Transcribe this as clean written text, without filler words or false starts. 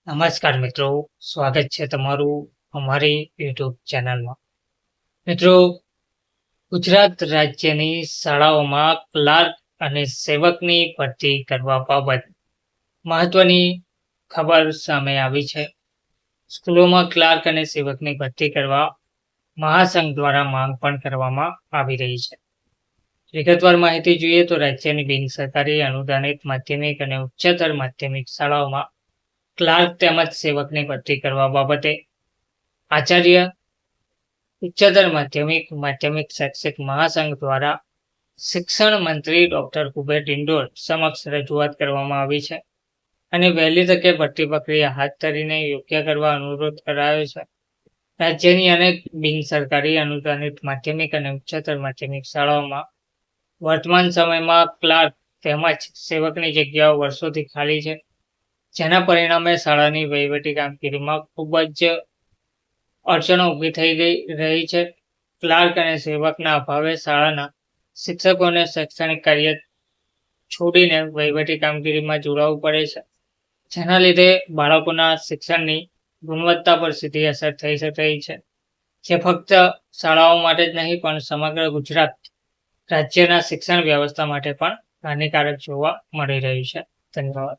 નમસ્કાર મિત્રો, સ્વાગત છે તમારું અમારી યુટ્યુબ ચેનલમાં. મિત્રો, ગુજરાત રાજ્યની શાળાઓમાં ક્લાર્ક અને સેવકની ભરતી કરવા બાબત મહત્વની ખબર સામે આવી છે. સ્કૂલોમાં ક્લાર્ક અને સેવકની ભરતી કરવા મહાસંઘ દ્વારા માંગ પણ કરવામાં આવી રહી છે. વિગતવાર માહિતી જોઈએ તો રાજ્યની બિન સરકારી અનુદાનિત માધ્યમિક અને ઉચ્ચતર માધ્યમિક શાળાઓમાં ક્લાર્ક તેમજ સેવકની ભરતી કરવા બાબતે આચાર્ય ઉચ્ચતર માધ્યમિક શૈક્ષિક મહાસંઘ દ્વારા શિક્ષણ મંત્રી ડોક્ટર કુબેર ડિંડોર સમક્ષ રજૂઆત કરવામાં આવી છે અને વહેલી તકે ભરતી પ્રક્રિયા હાથ ધરીને યોગ્ય કરવા અનુરોધ કરાયો છે. રાજ્યની અનેક બિન સરકારી અનુદાનિત માધ્યમિક અને ઉચ્ચતર માધ્યમિક શાળાઓમાં વર્તમાન સમયમાં ક્લાર્ક તેમજ સેવકની જગ્યાઓ વર્ષોથી ખાલી છે, જેના પરિણામે શાળાની વહીવટી કામગીરીમાં ખૂબ જ અડચણો ઊભી થઈ રહી છે. ક્લાર્ક અને સેવકના અભાવે શાળાના શિક્ષકોને શૈક્ષણિક કાર્ય છોડીને વહીવટી કામગીરીમાં જોડાવવું પડે છે, જેના લીધે બાળકોના શિક્ષણની ગુણવત્તા પર સીધી અસર થઈ રહી છે, જે ફક્ત શાળાઓ માટે જ નહીં પણ સમગ્ર ગુજરાત રાજ્યના શિક્ષણ વ્યવસ્થા માટે પણ હાનિકારક જોવા મળી રહ્યું છે. ધન્યવાદ.